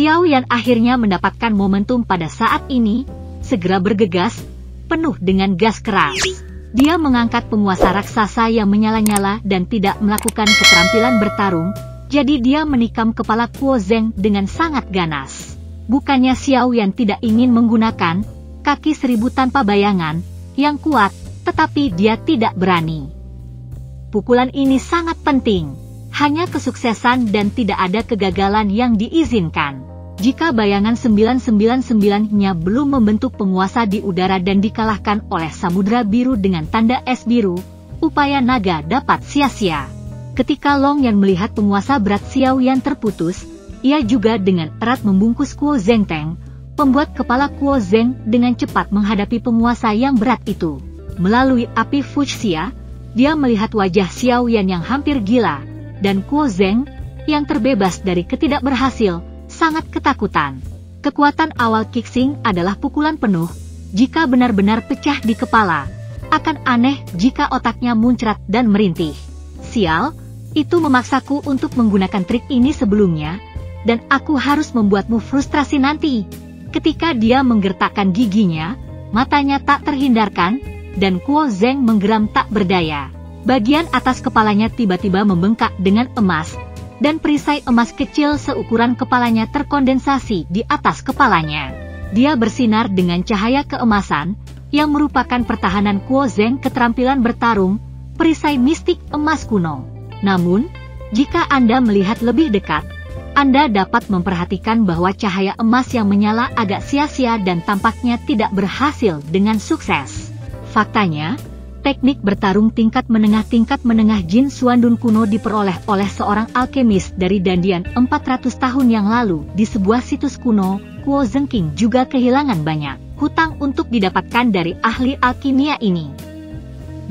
Xiao Yan akhirnya mendapatkan momentum pada saat ini, segera bergegas, penuh dengan gas keras. Dia mengangkat penguasa raksasa yang menyala-nyala dan tidak melakukan keterampilan bertarung, jadi dia menikam kepala Kuo Zeng dengan sangat ganas. Bukannya Xiao Yan tidak ingin menggunakan kaki seribu tanpa bayangan yang kuat, tetapi dia tidak berani. Pukulan ini sangat penting. Hanya kesuksesan dan tidak ada kegagalan yang diizinkan. Jika bayangan 999-nya belum membentuk penguasa di udara dan dikalahkan oleh Samudra Biru dengan tanda es biru, upaya naga dapat sia-sia. Ketika Long Yan melihat penguasa berat Xiao Yan terputus, ia juga dengan erat membungkus Kuo Zeng Teng, membuat kepala Kuo Zeng dengan cepat menghadapi penguasa yang berat itu. Melalui api fuchsia, dia melihat wajah Xiao Yan yang hampir gila, dan Kuo Zeng, yang terbebas dari ketidakberhasil, sangat ketakutan. Kekuatan awal Qixing adalah pukulan penuh, jika benar-benar pecah di kepala, akan aneh jika otaknya muncrat dan merintih. Sial, itu memaksaku untuk menggunakan trik ini sebelumnya, dan aku harus membuatmu frustrasi nanti. Ketika dia menggertakkan giginya, matanya tak terhindarkan, dan Kuo Zeng menggeram tak berdaya. Bagian atas kepalanya tiba-tiba membengkak dengan emas, dan perisai emas kecil seukuran kepalanya terkondensasi di atas kepalanya. Dia bersinar dengan cahaya keemasan, yang merupakan pertahanan Kuo Zeng keterampilan bertarung, perisai mistik emas kuno. Namun, jika Anda melihat lebih dekat, Anda dapat memperhatikan bahwa cahaya emas yang menyala agak sia-sia dan tampaknya tidak berhasil dengan sukses. Faktanya, teknik bertarung tingkat menengah Jin Xuandun kuno diperoleh oleh seorang alkemis dari Dandian 400 tahun yang lalu di sebuah situs kuno. Kuo Zengking juga kehilangan banyak hutang untuk didapatkan dari ahli alkimia ini.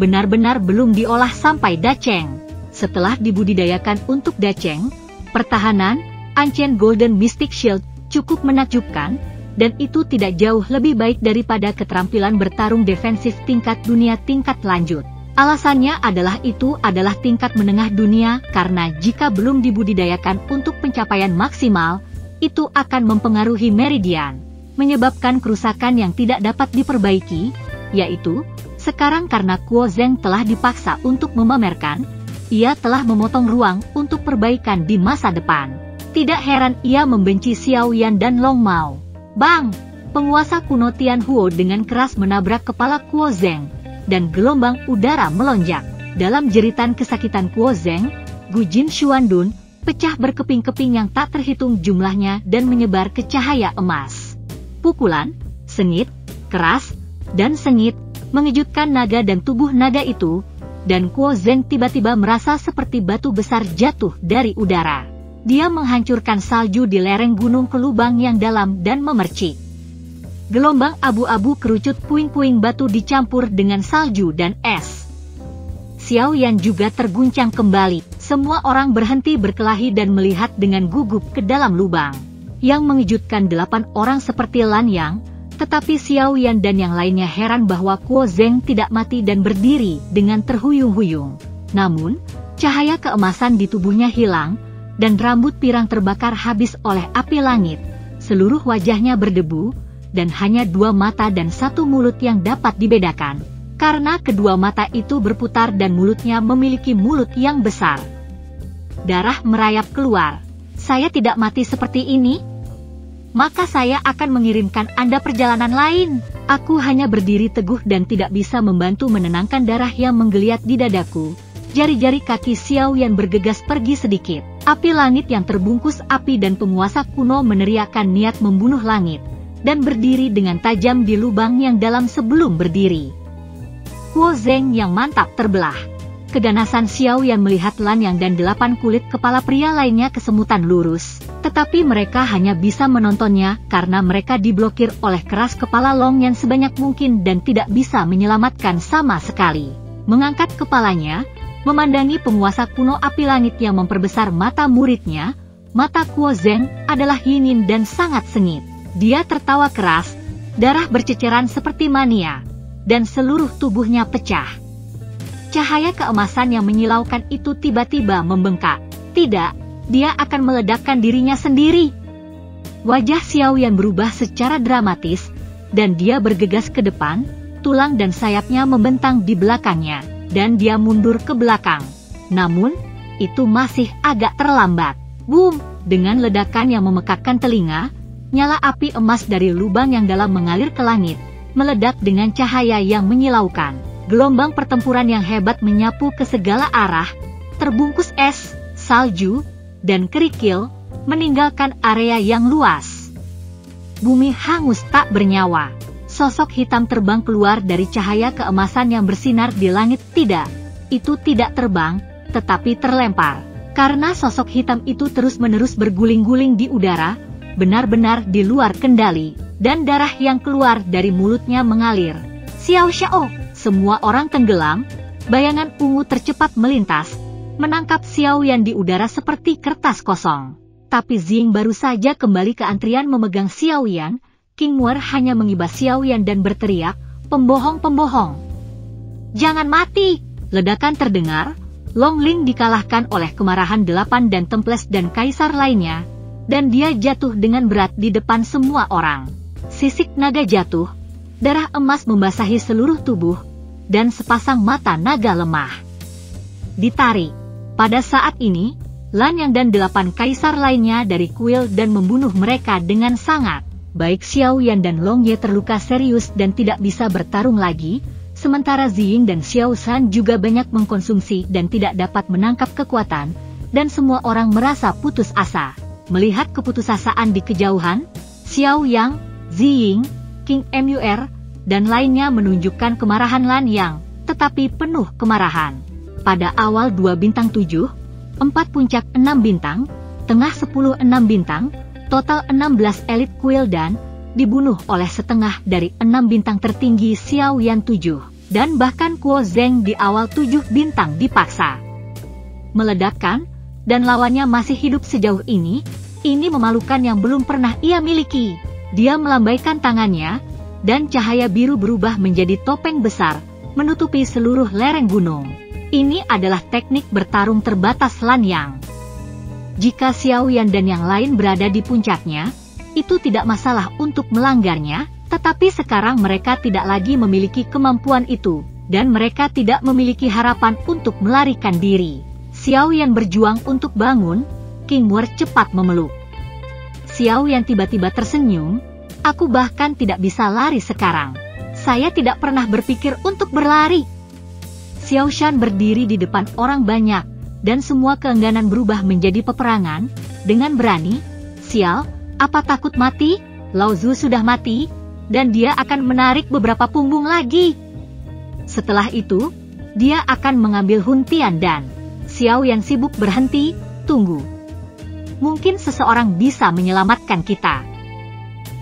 Benar-benar belum diolah sampai daceng. Setelah dibudidayakan untuk daceng, pertahanan Ancient Golden Mystic Shield cukup menakjubkan, dan itu tidak jauh lebih baik daripada keterampilan bertarung defensif tingkat dunia tingkat lanjut. Alasannya adalah itu adalah tingkat menengah dunia, karena jika belum dibudidayakan untuk pencapaian maksimal, itu akan mempengaruhi meridian, menyebabkan kerusakan yang tidak dapat diperbaiki, yaitu, sekarang karena Kuo Zeng telah dipaksa untuk memamerkan, ia telah memotong ruang untuk perbaikan di masa depan. Tidak heran ia membenci Xiao Yan dan Long Mao. Bang! Penguasa kuno Tianhuo dengan keras menabrak kepala Kuo Zeng, dan gelombang udara melonjak. Dalam jeritan kesakitan Kuo Zeng, Gujin Xuandun pecah berkeping-keping yang tak terhitung jumlahnya dan menyebar ke cahaya emas. Pukulan, sengit, keras, dan sengit, mengejutkan naga dan tubuh naga itu, dan Kuo Zeng tiba-tiba merasa seperti batu besar jatuh dari udara. Dia menghancurkan salju di lereng gunung ke lubang yang dalam dan memercik. Gelombang abu-abu kerucut puing-puing batu dicampur dengan salju dan es. Xiao Yan juga terguncang kembali. Semua orang berhenti berkelahi dan melihat dengan gugup ke dalam lubang. Yang mengejutkan 8 orang seperti Lan Yang, tetapi Xiao Yan dan yang lainnya heran bahwa Kuo Zeng tidak mati dan berdiri dengan terhuyung-huyung. Namun, cahaya keemasan di tubuhnya hilang, dan rambut pirang terbakar habis oleh api langit. Seluruh wajahnya berdebu, dan hanya 2 mata dan 1 mulut yang dapat dibedakan. Karena kedua mata itu berputar dan mulutnya memiliki mulut yang besar. Darah merayap keluar. Saya tidak mati seperti ini? Maka saya akan mengirimkan Anda perjalanan lain. Aku hanya berdiri teguh dan tidak bisa membantu menenangkan darah yang menggeliat di dadaku. Jari-jari kaki Xiao Yan bergegas pergi sedikit. Api langit yang terbungkus api dan penguasa kuno meneriakkan niat membunuh langit, dan berdiri dengan tajam di lubang yang dalam sebelum berdiri. Kuo Zeng yang mantap terbelah. Keganasan Xiao Yan melihat Lan Yang dan 8 kulit kepala pria lainnya kesemutan lurus, tetapi mereka hanya bisa menontonnya karena mereka diblokir oleh keras kepala Long Yan sebanyak mungkin dan tidak bisa menyelamatkan sama sekali. Mengangkat kepalanya, memandangi penguasa kuno api langit yang memperbesar mata muridnya, mata Kuo Zeng adalah dingin dan sangat sengit. Dia tertawa keras, darah berceceran seperti mania, dan seluruh tubuhnya pecah. Cahaya keemasan yang menyilaukan itu tiba-tiba membengkak. Tidak, dia akan meledakkan dirinya sendiri. Wajah Xiaoyan berubah secara dramatis, dan dia bergegas ke depan, tulang dan sayapnya membentang di belakangnya, dan dia mundur ke belakang. Namun, itu masih agak terlambat. Boom! Dengan ledakan yang memekakkan telinga, nyala api emas dari lubang yang dalam mengalir ke langit, meledak dengan cahaya yang menyilaukan. Gelombang pertempuran yang hebat menyapu ke segala arah, terbungkus es, salju, dan kerikil, meninggalkan area yang luas. Bumi hangus tak bernyawa. Sosok hitam terbang keluar dari cahaya keemasan yang bersinar di langit. Tidak, itu tidak terbang, tetapi terlempar. Karena sosok hitam itu terus-menerus berguling-guling di udara, benar-benar di luar kendali, dan darah yang keluar dari mulutnya mengalir. Xiao Xiao, semua orang tenggelam, bayangan ungu tercepat melintas, menangkap Xiaoyan di udara seperti kertas kosong. Tapi Ziying baru saja kembali ke antrian memegang Xiaoyan. King Muer hanya mengibas Xiaoyan dan berteriak, "Pembohong, pembohong! Jangan mati!" Ledakan terdengar, Long Ling dikalahkan oleh kemarahan 8 dan Temples dan kaisar lainnya, dan dia jatuh dengan berat di depan semua orang. Sisik naga jatuh, darah emas membasahi seluruh tubuh, dan sepasang mata naga lemah ditarik. Pada saat ini, Lan Yang dan 8 kaisar lainnya dari kuil dan membunuh mereka dengan sangat. Baik Xiaoyan dan Long Ye terluka serius dan tidak bisa bertarung lagi, sementara Ziying dan Xiao Shan juga banyak mengkonsumsi dan tidak dapat menangkap kekuatan, dan semua orang merasa putus asa. Melihat keputusasaan di kejauhan, Xiao Yang, Ziying, King Mur, dan lainnya menunjukkan kemarahan Lan Yang, tetapi penuh kemarahan. Pada awal 2 bintang 7, 4 puncak 6 bintang, tengah 10 6 bintang, total 16 elit kuil dan dibunuh oleh setengah dari 6 bintang tertinggi Xiaoyan 7, dan bahkan Kuo Zeng di awal 7 bintang dipaksa meledakkan, dan lawannya masih hidup sejauh ini memalukan yang belum pernah ia miliki. Dia melambaikan tangannya, dan cahaya biru berubah menjadi topeng besar, menutupi seluruh lereng gunung. Ini adalah teknik bertarung terbatas Lan Yang. Jika Xiaoyan dan yang lain berada di puncaknya, itu tidak masalah untuk melanggarnya, tetapi sekarang mereka tidak lagi memiliki kemampuan itu, dan mereka tidak memiliki harapan untuk melarikan diri. Xiaoyan berjuang untuk bangun, King Muer cepat memeluk. Xiaoyan tiba-tiba tersenyum, "Aku bahkan tidak bisa lari sekarang. Saya tidak pernah berpikir untuk berlari." Xiao Shan berdiri di depan orang banyak, dan semua keengganan berubah menjadi peperangan. Dengan berani, "Sial, apa takut mati? Lao Zu sudah mati, dan dia akan menarik beberapa punggung lagi." Setelah itu, dia akan mengambil Huntian dan Xiaoyan sibuk berhenti, "Tunggu. Mungkin seseorang bisa menyelamatkan kita."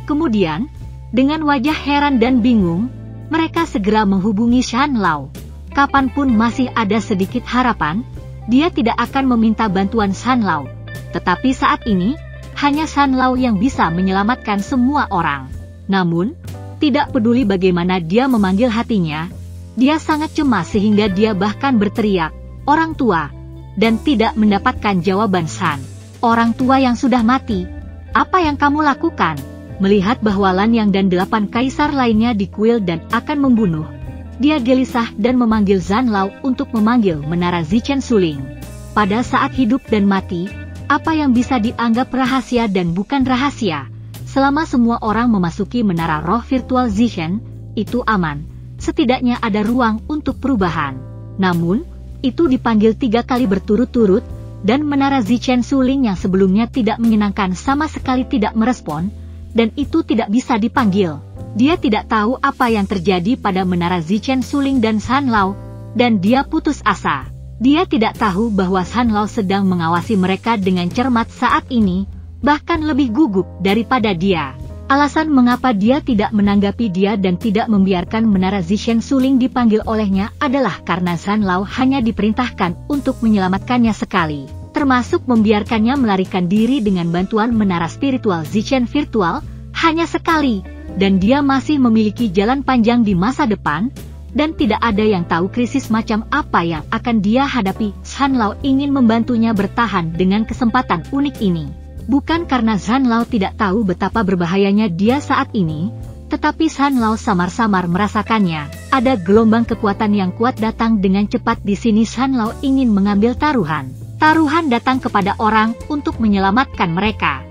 Kemudian, dengan wajah heran dan bingung, mereka segera menghubungi Shan Lao. Kapanpun masih ada sedikit harapan, dia tidak akan meminta bantuan Shan Lao. Tetapi saat ini, hanya Shan Lao yang bisa menyelamatkan semua orang. Namun, tidak peduli bagaimana dia memanggil hatinya, dia sangat cemas sehingga dia bahkan berteriak, "Orang tua!" dan tidak mendapatkan jawaban Shan. "Orang tua yang sudah mati, apa yang kamu lakukan?" Melihat bahwa Lan Yang dan 8 kaisar lainnya di kuil dan akan membunuh, dia gelisah dan memanggil Zhan Lao untuk memanggil Menara Zichen Suling. Pada saat hidup dan mati, apa yang bisa dianggap rahasia dan bukan rahasia, selama semua orang memasuki Menara Roh Virtual Zichen, itu aman. Setidaknya ada ruang untuk perubahan. Namun, itu dipanggil 3 kali berturut-turut, dan Menara Zichen Suling yang sebelumnya tidak menyenangkan sama sekali tidak merespon, dan itu tidak bisa dipanggil. Dia tidak tahu apa yang terjadi pada Menara Zichen Suling dan Shan Lao, dan dia putus asa. Dia tidak tahu bahwa Shan Lao sedang mengawasi mereka dengan cermat saat ini, bahkan lebih gugup daripada dia. Alasan mengapa dia tidak menanggapi dia dan tidak membiarkan Menara Zichen Suling dipanggil olehnya adalah karena Shan Lao hanya diperintahkan untuk menyelamatkannya sekali, termasuk membiarkannya melarikan diri dengan bantuan Menara Spiritual Zichen Virtual, hanya sekali. Dan dia masih memiliki jalan panjang di masa depan, dan tidak ada yang tahu krisis macam apa yang akan dia hadapi. Shan Lao ingin membantunya bertahan dengan kesempatan unik ini. Bukan karena Zhan Lao tidak tahu betapa berbahayanya dia saat ini, tetapi Zhan Lao samar-samar merasakannya. Ada gelombang kekuatan yang kuat datang dengan cepat di sini. Zhan Lao ingin mengambil taruhan. Taruhan datang kepada orang untuk menyelamatkan mereka.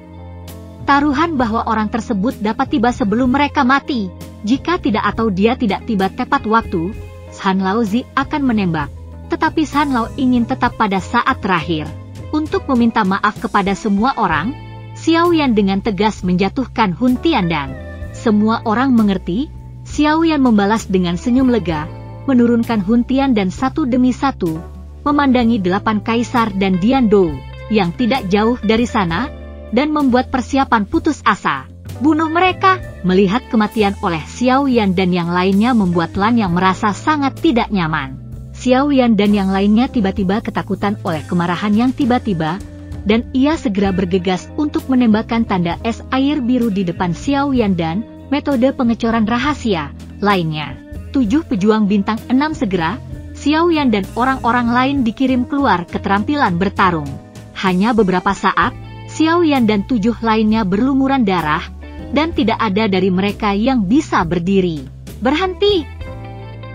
Taruhan bahwa orang tersebut dapat tiba sebelum mereka mati. Jika tidak atau dia tidak tiba tepat waktu, Zhan Lao Zi akan menembak. Tetapi Zhan Lao ingin tetap pada saat terakhir. Untuk meminta maaf kepada semua orang, Xiao Yan dengan tegas menjatuhkan Hun Tiandan. Semua orang mengerti. Xiao Yan membalas dengan senyum lega, menurunkan Hun Tiandan satu demi satu, memandangi 8 kaisar dan Dian Dou yang tidak jauh dari sana, dan membuat persiapan putus asa. Bunuh mereka. Melihat kematian oleh Xiao Yan dan yang lainnya membuat Lan Yang merasa sangat tidak nyaman. Xiao Yan dan yang lainnya tiba-tiba ketakutan oleh kemarahan yang tiba-tiba, dan ia segera bergegas untuk menembakkan tanda es air biru di depan Xiao Yan dan metode pengecoran rahasia lainnya. 7 pejuang bintang 6 segera, Xiao Yan dan orang-orang lain dikirim keluar keterampilan bertarung. Hanya beberapa saat, Xiao Yan dan 7 lainnya berlumuran darah, dan tidak ada dari mereka yang bisa berdiri. Berhenti!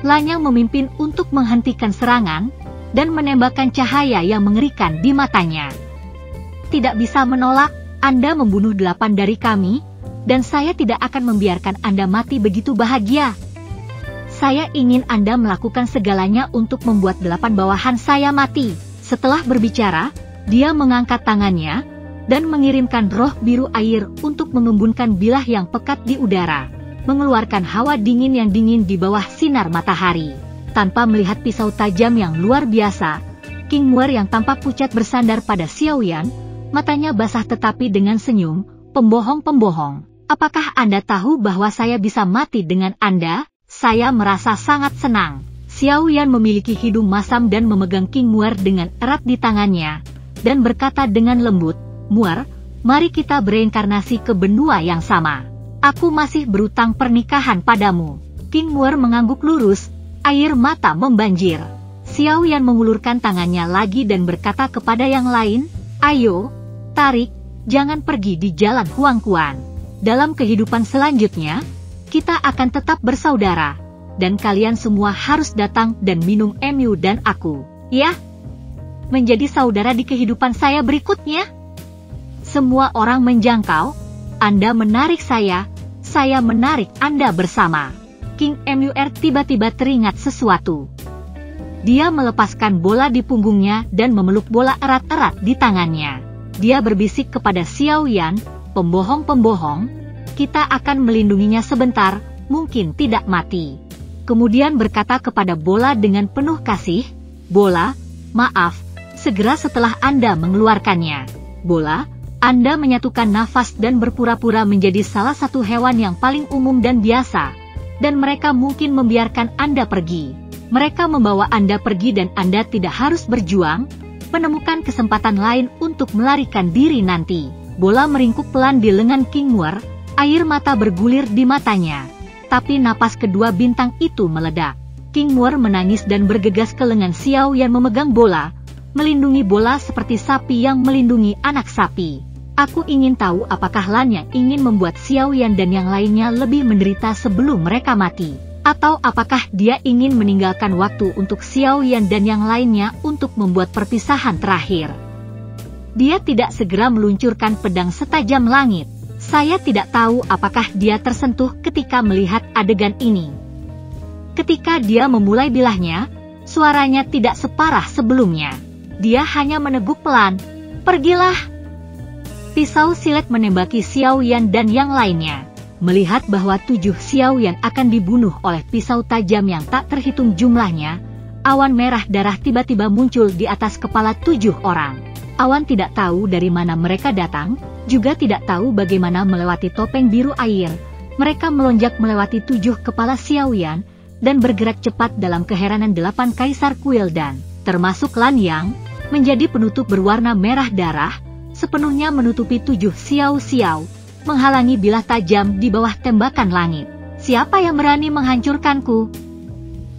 Lan Yang memimpin untuk menghentikan serangan, dan menembakkan cahaya yang mengerikan di matanya. Tidak bisa menolak, Anda membunuh 8 dari kami, dan saya tidak akan membiarkan Anda mati begitu bahagia. Saya ingin Anda melakukan segalanya untuk membuat 8 bawahan saya mati. Setelah berbicara, dia mengangkat tangannya, dan mengirimkan roh biru air untuk mengembunkan bilah yang pekat di udara, mengeluarkan hawa dingin yang dingin di bawah sinar matahari. Tanpa melihat pisau tajam yang luar biasa, King Muer yang tampak pucat bersandar pada Xiao Yan, matanya basah tetapi dengan senyum. Pembohong-pembohong, apakah Anda tahu bahwa saya bisa mati dengan Anda? Saya merasa sangat senang. Xiao Yan memiliki hidung masam dan memegang King Muer dengan erat di tangannya, dan berkata dengan lembut, "Muer, mari kita bereinkarnasi ke benua yang sama. Aku masih berutang pernikahan padamu." King Muer mengangguk lurus, air mata membanjir. Xiao Yan mengulurkan tangannya lagi dan berkata kepada yang lain, "Ayo, tarik, jangan pergi di jalan Huang Quan. Dalam kehidupan selanjutnya, kita akan tetap bersaudara, dan kalian semua harus datang dan minum Mu dan aku, ya? Menjadi saudara di kehidupan saya berikutnya." Semua orang menjangkau, "Anda menarik saya menarik Anda bersama." King Mur tiba-tiba teringat sesuatu. Dia melepaskan bola di punggungnya dan memeluk bola erat-erat di tangannya. Dia berbisik kepada Xiao Yan, "Pembohong-pembohong, kita akan melindunginya sebentar, mungkin tidak mati." Kemudian berkata kepada bola dengan penuh kasih, "Bola, maaf, segera setelah Anda mengeluarkannya. Bola, Anda menyatukan nafas dan berpura-pura menjadi salah satu hewan yang paling umum dan biasa, dan mereka mungkin membiarkan Anda pergi. Mereka membawa Anda pergi dan Anda tidak harus berjuang, menemukan kesempatan lain untuk melarikan diri nanti." Bola meringkuk pelan di lengan King Muer, air mata bergulir di matanya. Tapi napas kedua bintang itu meledak. King Muer menangis dan bergegas ke lengan Xiao Yan memegang bola, melindungi bola seperti sapi yang melindungi anak sapi. "Aku ingin tahu apakah Lan Yang ingin membuat Xiao Yan dan yang lainnya lebih menderita sebelum mereka mati, atau apakah dia ingin meninggalkan waktu untuk Xiao Yan dan yang lainnya untuk membuat perpisahan terakhir." Dia tidak segera meluncurkan pedang setajam langit. Saya tidak tahu apakah dia tersentuh ketika melihat adegan ini. Ketika dia memulai bilahnya, suaranya tidak separah sebelumnya. Dia hanya meneguk pelan, "Pergilah." Pisau silet menembaki Xiao Yan dan yang lainnya. Melihat bahwa 7 Xiao Yan akan dibunuh oleh pisau tajam yang tak terhitung jumlahnya, awan merah darah tiba-tiba muncul di atas kepala 7 orang. Awan tidak tahu dari mana mereka datang, juga tidak tahu bagaimana melewati topeng biru air. Mereka melonjak melewati 7 kepala Xiao Yan, dan bergerak cepat dalam keheranan 8 kaisar kuil dan, termasuk Lan Yang, menjadi penutup berwarna merah darah, sepenuhnya menutupi 7 Xiao, menghalangi bilah tajam di bawah tembakan langit. "Siapa yang berani menghancurkanku?"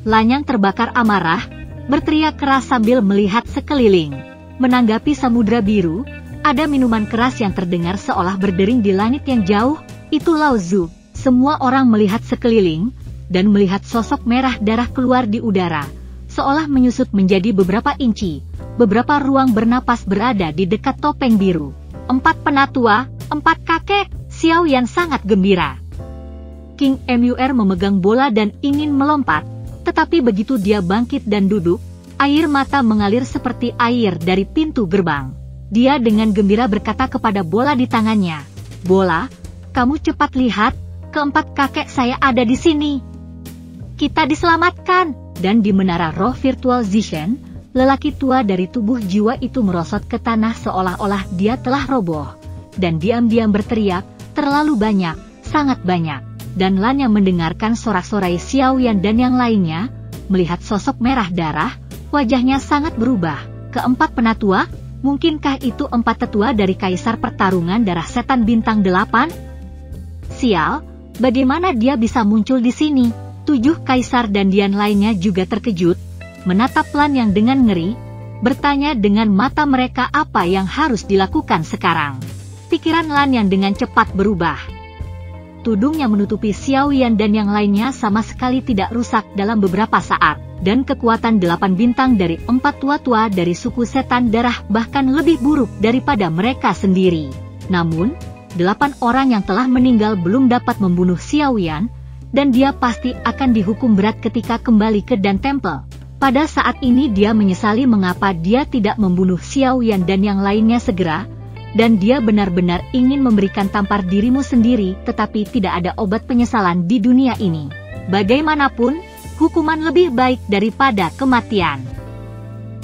Lan Yang terbakar amarah, berteriak keras sambil melihat sekeliling. Menanggapi samudra biru, Ada minuman keras yang terdengar seolah berdering di langit yang jauh. Itu Lao Zu. Semua orang melihat sekeliling, dan melihat sosok merah darah keluar di udara, seolah menyusut menjadi beberapa inci. Beberapa ruang bernapas berada di dekat topeng biru. 4 penatua, 4 kakek. Xiao Yan sangat gembira. King Mur memegang bola dan ingin melompat, tetapi begitu dia bangkit dan duduk, air mata mengalir seperti air dari pintu gerbang. Dia dengan gembira berkata kepada bola di tangannya, "Bola, kamu cepat lihat, keempat kakek saya ada di sini. Kita diselamatkan." Dan di menara roh virtual Zishen, lelaki tua dari tubuh jiwa itu merosot ke tanah seolah-olah dia telah roboh, dan diam-diam berteriak, "Terlalu banyak, sangat banyak." Dan Lan yang mendengarkan sorak-sorai Xiao Yan dan yang lainnya, melihat sosok merah darah, wajahnya sangat berubah. Keempat penatua, mungkinkah itu 4 tetua dari Kaisar Pertarungan Darah Setan Bintang 8? Sial, bagaimana dia bisa muncul di sini? 7 kaisar dan dian lainnya juga terkejut, menatap Lan yang dengan ngeri, bertanya dengan mata mereka apa yang harus dilakukan sekarang. Pikiran Lan yang dengan cepat berubah. Tudung yang menutupi Xiao Yan dan yang lainnya sama sekali tidak rusak dalam beberapa saat, dan kekuatan 8 bintang dari 4 tua-tua dari suku setan darah bahkan lebih buruk daripada mereka sendiri. Namun, 8 orang yang telah meninggal belum dapat membunuh Xiao Yan, dan dia pasti akan dihukum berat ketika kembali ke Dan Temple. Pada saat ini dia menyesali mengapa dia tidak membunuh Xiao Yan dan yang lainnya segera, dan dia benar-benar ingin memberikan tampar dirimu sendiri, tetapi tidak ada obat penyesalan di dunia ini. Bagaimanapun, hukuman lebih baik daripada kematian.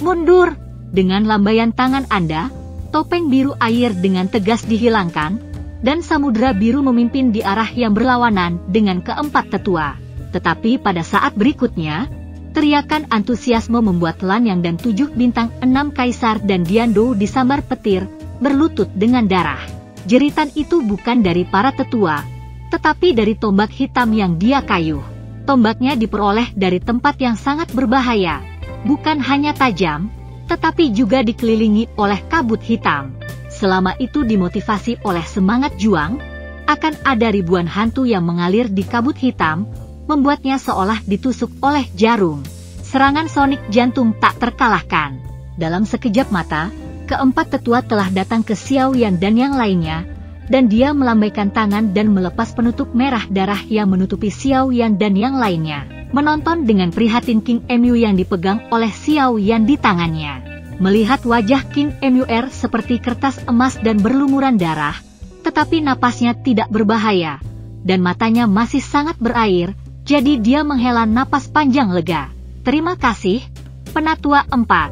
Mundur! Dengan lambaian tangan Anda, topeng biru air dengan tegas dihilangkan, dan samudera biru memimpin di arah yang berlawanan dengan keempat tetua. Tetapi pada saat berikutnya, teriakan antusiasme membuat Lan Yang dan 7 bintang 6 kaisar dan Diando disambar petir, berlutut dengan darah. Jeritan itu bukan dari para tetua, tetapi dari tombak hitam yang dia kayuh. Tombaknya diperoleh dari tempat yang sangat berbahaya, bukan hanya tajam, tetapi juga dikelilingi oleh kabut hitam. Selama itu dimotivasi oleh semangat juang, akan ada ribuan hantu yang mengalir di kabut hitam, membuatnya seolah ditusuk oleh jarum. Serangan sonik jantung tak terkalahkan. Dalam sekejap mata, keempat tetua telah datang ke Xiao Yan dan yang lainnya, dan dia melambaikan tangan dan melepas penutup merah darah yang menutupi Xiao Yan dan yang lainnya. Menonton dengan prihatin King Mu yang dipegang oleh Xiao Yan di tangannya. Melihat wajah King Mur seperti kertas emas dan berlumuran darah, tetapi napasnya tidak berbahaya, dan matanya masih sangat berair, jadi dia menghela napas panjang lega. "Terima kasih, Penatua 4.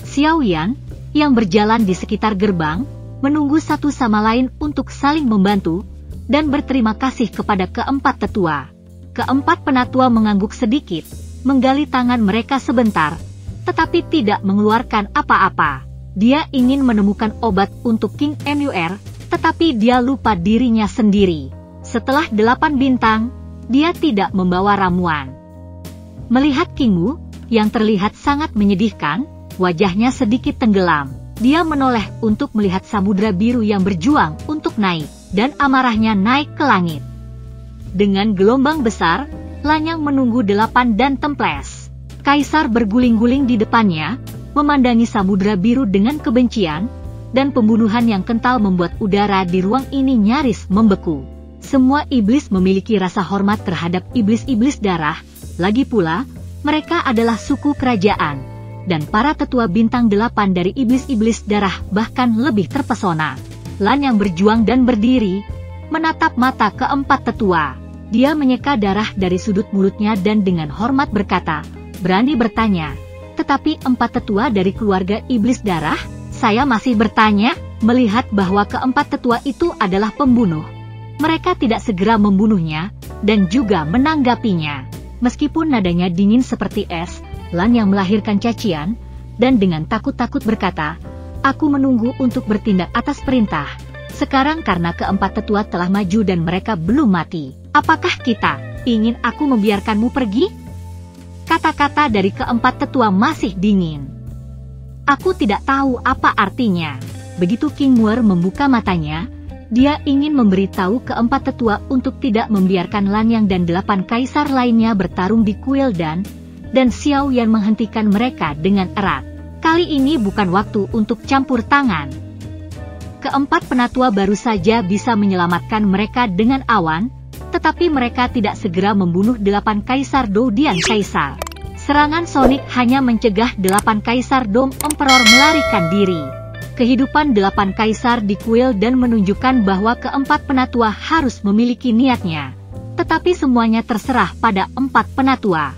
Xiao Yan, yang berjalan di sekitar gerbang, menunggu satu sama lain untuk saling membantu, dan berterima kasih kepada keempat tetua. Keempat penatua mengangguk sedikit, menggali tangan mereka sebentar, tetapi tidak mengeluarkan apa-apa. Dia ingin menemukan obat untuk King Mur, tetapi dia lupa dirinya sendiri. Setelah 8 bintang, dia tidak membawa ramuan. Melihat Kingmu, yang terlihat sangat menyedihkan, wajahnya sedikit tenggelam. Dia menoleh untuk melihat samudera biru yang berjuang untuk naik, dan amarahnya naik ke langit. Dengan gelombang besar, Lanyang menunggu 8 dan Temples. Kaisar berguling-guling di depannya, memandangi samudera biru dengan kebencian, dan pembunuhan yang kental membuat udara di ruang ini nyaris membeku. Semua iblis memiliki rasa hormat terhadap iblis-iblis darah, lagi pula, mereka adalah suku kerajaan, dan para tetua bintang 8 dari iblis-iblis darah bahkan lebih terpesona. Lan yang berjuang dan berdiri, menatap mata keempat tetua. Dia menyeka darah dari sudut mulutnya dan dengan hormat berkata, "Berani bertanya, tetapi 4 tetua dari keluarga iblis darah?" Saya masih bertanya, melihat bahwa keempat tetua itu adalah pembunuh. Mereka tidak segera membunuhnya, dan juga menanggapinya. Meskipun nadanya dingin seperti es, Lan yang melahirkan cacian, dan dengan takut-takut berkata, "Aku menunggu untuk bertindak atas perintah. Sekarang karena keempat tetua telah maju dan mereka belum mati, apakah kita ingin aku membiarkanmu pergi?" Kata-kata dari keempat tetua masih dingin. "Aku tidak tahu apa artinya. Begitu King Muer membuka matanya, dia ingin memberitahu keempat tetua untuk tidak membiarkan Lanyang dan 8 kaisar lainnya bertarung di Kuildan, dan Xiao Yan menghentikan mereka dengan erat. Kali ini bukan waktu untuk campur tangan. Keempat penatua baru saja bisa menyelamatkan mereka dengan awan, tetapi mereka tidak segera membunuh 8 kaisar Doudian Kaisar. Serangan Sonic hanya mencegah 8 kaisar Dom Emperor melarikan diri. Kehidupan 8 kaisar di Kuildan menunjukkan bahwa keempat penatua harus memiliki niatnya. Tetapi semuanya terserah pada 4 penatua.